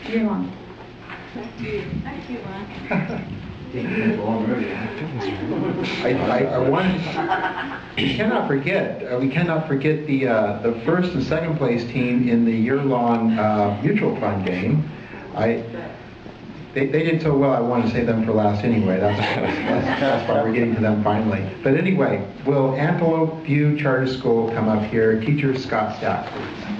year long. Thank you. Thank you, Ron. We cannot forget the first and second place team in the year-long mutual fund game. They did so well, I want to save them for last anyway. That's why we're getting to them finally. But anyway, will Antelope View Charter School come up here? Teacher Scott Stack, please.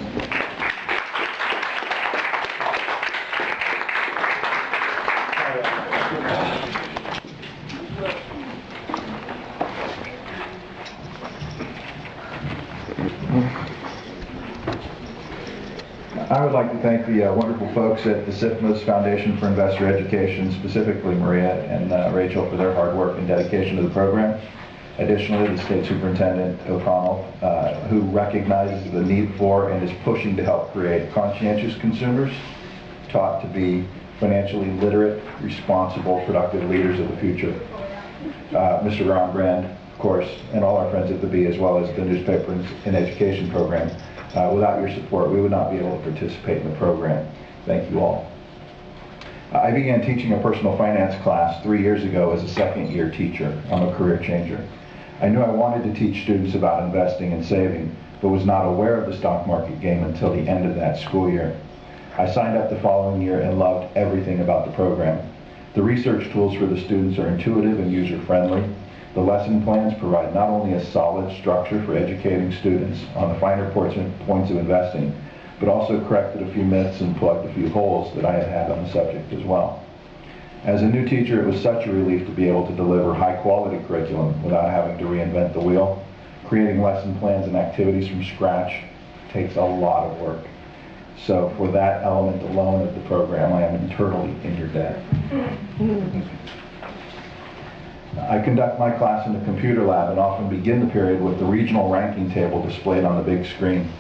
I would like to thank the wonderful folks at the SIFMAS Foundation for Investor Education, specifically Maria and Rachel, for their hard work and dedication to the program. Additionally, the State Superintendent O'Connell, who recognizes the need for and is pushing to help create conscientious consumers, taught to be financially literate, responsible, productive leaders of the future. Mr. Ron Brand, of course, and all our friends at the Bee, as well as the Newspaper and Education program. Without your support, we would not be able to participate in the program. Thank you all. I began teaching a personal finance class 3 years ago as a second-year teacher. I'm a career changer. I knew I wanted to teach students about investing and saving, but was not aware of the stock market game until the end of that school year. I signed up the following year and loved everything about the program. The research tools for the students are intuitive and user-friendly. The lesson plans provide not only a solid structure for educating students on the finer points of investing, but also corrected a few myths and plugged a few holes that I had had on the subject as well. As a new teacher, it was such a relief to be able to deliver high-quality curriculum without having to reinvent the wheel. Creating lesson plans and activities from scratch takes a lot of work. So for that element alone of the program, I am eternally in your debt. I conduct my class in the computer lab and often begin the period with the regional ranking table displayed on the big screen.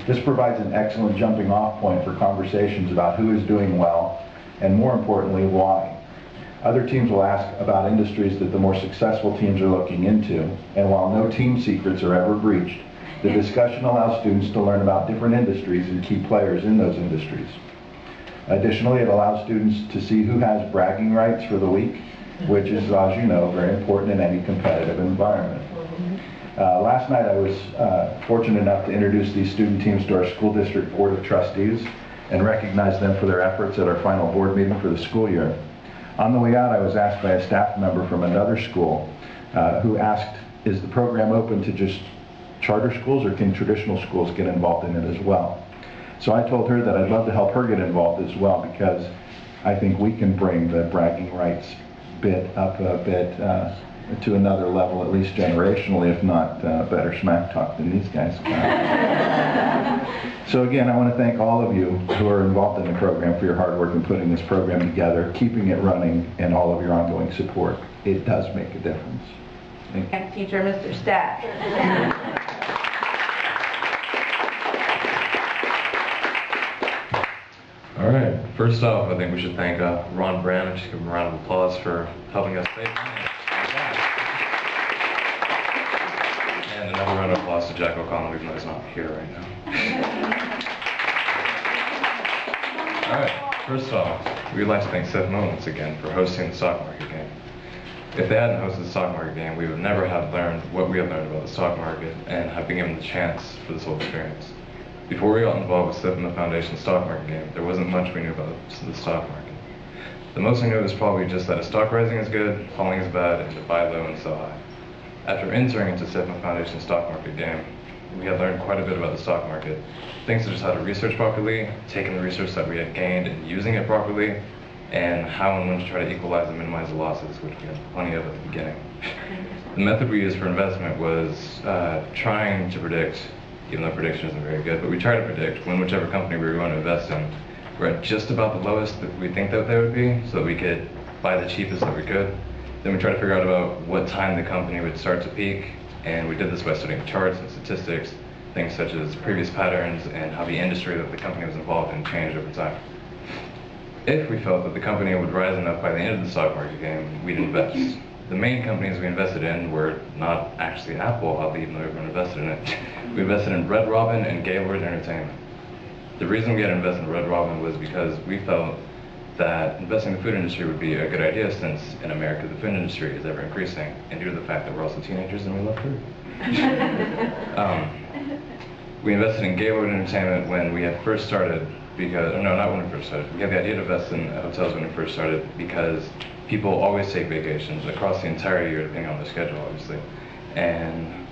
This provides an excellent jumping off point for conversations about who is doing well and, more importantly, why. Other teams will ask about industries that the more successful teams are looking into, and while no team secrets are ever breached, the discussion allows students to learn about different industries and key players in those industries. Additionally, it allows students to see who has bragging rights for the week, which is, as you know, very important in any competitive environment. Last night I was fortunate enough to introduce these student teams to our school district board of trustees and recognize them for their efforts at our final board meeting for the school year. On the way out, I was asked by a staff member from another school who asked, is the program open to just charter schools, or can traditional schools get involved in it as well? So I told her that I'd love to help her get involved as well, because I think we can bring the bragging rights bit up a bit to another level, at least generationally, if not better smack talk than these guys. So again, I want to thank all of you who are involved in the program for your hard work in putting this program together, keeping it running, and all of your ongoing support. It does make a difference. Thank you. Next teacher, Mr. Stack. All right, first off, I think we should thank Ron Brand. Just give him a round of applause for helping us save money. And another round of applause to Jack O'Connell, even though he's not here right now. All right, first off, we'd like to thank SIFMA once again for hosting the stock market game. If they hadn't hosted the stock market game, we would never have learned what we have learned about the stock market and have been given the chance for this whole experience. Before we got involved with SIFMA Foundation stock market game, there wasn't much we knew about the stock market. The most we knew was probably just that a stock rising is good, falling is bad, and to buy low and sell high. After entering into SIFMA Foundation stock market game, we had learned quite a bit about the stock market. Things such as how to research properly, taking the research that we had gained and using it properly, and how and when to try to equalize and minimize the losses, which we had plenty of at the beginning. The method we used for investment was trying to predict, even though prediction isn't very good, but we try to predict when whichever company we were going to invest in, we're at just about the lowest that we think that they would be, so that we could buy the cheapest that we could. Then we try to figure out about what time the company would start to peak, and we did this by studying charts and statistics, things such as previous patterns and how the industry that the company was involved in changed over time. If we felt that the company would rise enough by the end of the stock market game, we'd invest. The main companies we invested in were not actually Apple, even though everyone invested in it. We invested in Red Robin and Gaylord Entertainment. the reason we had invested in Red Robin was because we felt that investing in the food industry would be a good idea, since in America the food industry is ever increasing, and due to the fact that we're also teenagers and we love food. We invested in Gaylord Entertainment when we had first started, because, no, not when we first started. We had the idea to invest in hotels when we first started because people always take vacations across the entire year, depending on their schedule, obviously. And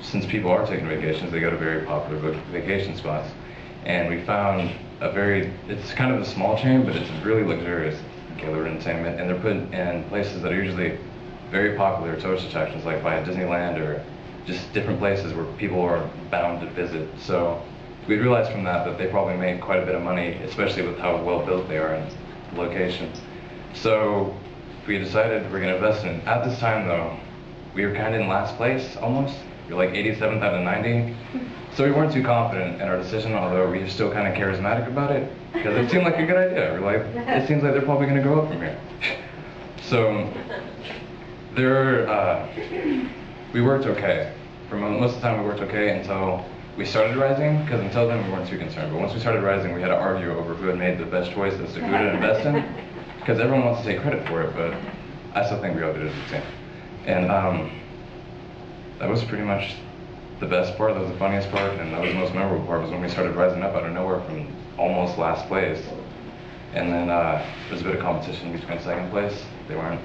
since people are taking vacations, they go to very popular vacation spots. And we found it's kind of a small chain, but it's really luxurious, Gaylord Entertainment, and they're put in places that are usually very popular tourist attractions, like by Disneyland or just different places where people are bound to visit. So we realized from that they probably make quite a bit of money, especially with how well built they are in location. So we decided we're going to invest in it. At this time, though, we were kind of in last place almost. We were like 87th out of 90. So we weren't too confident in our decision, although we were still kind of charismatic about it, because it seemed like a good idea. We're like, it seems like they're probably going to go up from here. So we worked okay. For most of the time we worked okay until we started rising, because until then we weren't too concerned. But once we started rising, we had to argue over who had made the best choice as to who to invest in, because everyone wants to take credit for it, but I still think we all did it as a team. And that was pretty much the best part, that was the funniest part, and that was the most memorable part, was when we started rising up out of nowhere from almost last place. And then there was a bit of competition between second place. They weren't